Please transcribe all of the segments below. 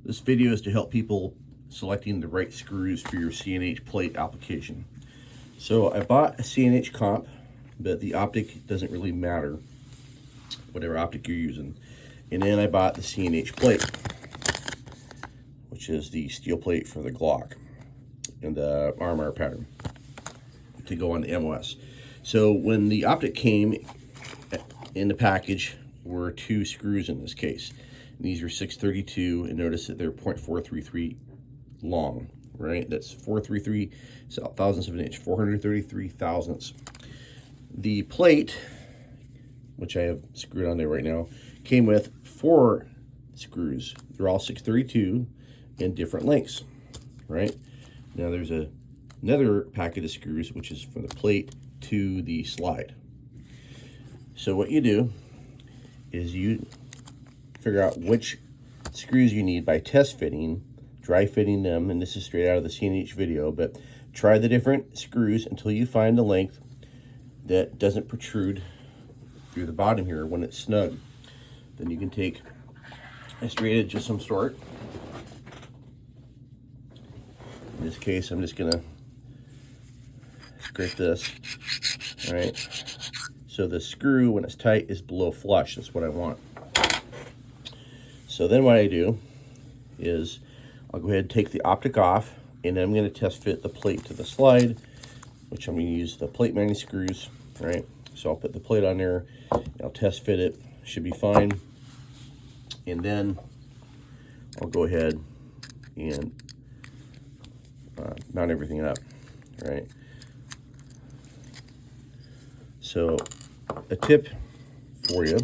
This video is to help people selecting the right screws for your CNH plate application. So I bought a CNH comp, but the optic doesn't really matter, whatever optic you're using. And then I bought the CNH plate, which is the steel plate for the Glock and the RMR pattern to go on the MOS. So when the optic came in the package were two screws in this case. And these are 632, and notice that they're 0.433 long, right? That's 433 thousandths of an inch, 433 thousandths. The plate, which I have screwed on there right now, came with 4 screws. They're all 632 in different lengths, right? Now there's another packet of screws, which is from the plate to the slide. So what you do is you figure out which screws you need by test fitting, dry fitting them, and this is straight out of the CNH video, but try the different screws until you find the length that doesn't protrude through the bottom here when it's snug. Then you can take a straight edge of some sort. In this case, I'm just gonna scrape this, all right? So the screw, when it's tight, is below flush. That's what I want. So then what I do is I'll go ahead and take the optic off, and then I'm going to test fit the plate to the slide, which I'm going to use the plate mounting screws, right? So I'll put the plate on there, and I'll test fit it. Should be fine. And then I'll go ahead and mount everything up, right? So a tip for you,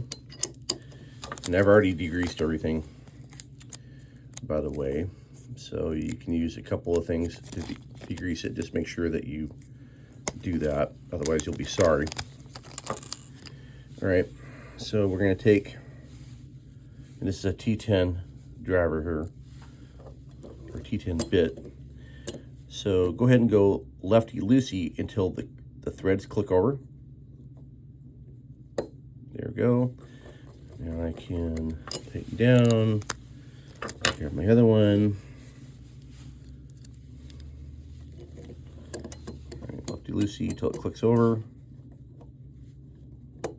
and I've already degreased everything, by the way, so you can use a couple of things to degrease it. Just make sure that you do that, otherwise you'll be sorry. All right, so we're going to take, and this is a T10 driver here, or T10 bit. So go ahead and go lefty-loosey until the threads click over. There we go. Now I can take it down, grab my other one. All right, lefty-loosey until it clicks over. All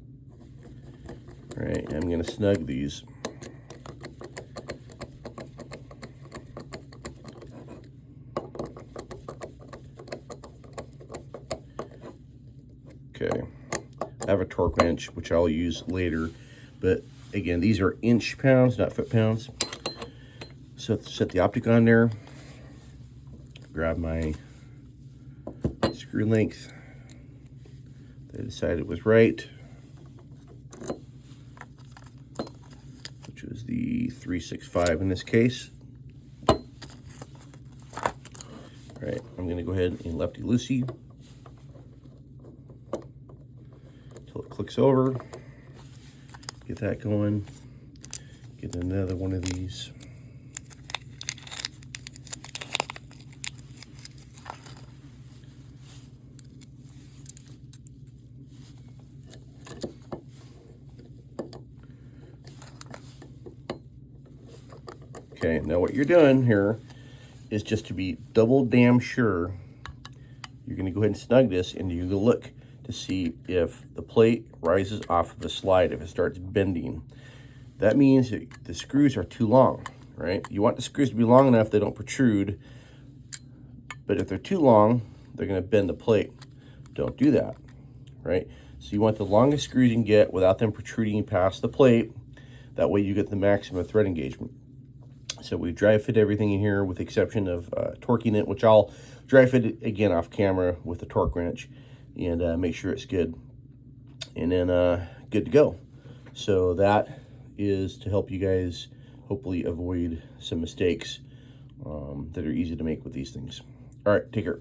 right, I'm gonna snug these. Okay. I have a torque wrench, which I'll use later, but again, these are inch pounds, not foot pounds. So set the optic on there, grab my screw length that I decided was right, which was the 365 in this case. All right, I'm gonna go ahead and lefty-loosey until it clicks over. Get that going. Get another one of these. Okay, now what you're doing here is just to be double damn sure, you're gonna go ahead and snug this, and you're gonna look to see if the plate rises off of the slide, if it starts bending. That means that the screws are too long, right? You want the screws to be long enough they don't protrude, but if they're too long, they're gonna bend the plate. Don't do that, right? So you want the longest screws you can get without them protruding past the plate. That way you get the maximum thread engagement. So we dry fit everything in here with the exception of torquing it, which I'll dry fit it again off camera with the torque wrench, and make sure it's good, and then good to go. So that is to help you guys hopefully avoid some mistakes that are easy to make with these things. All right, take care.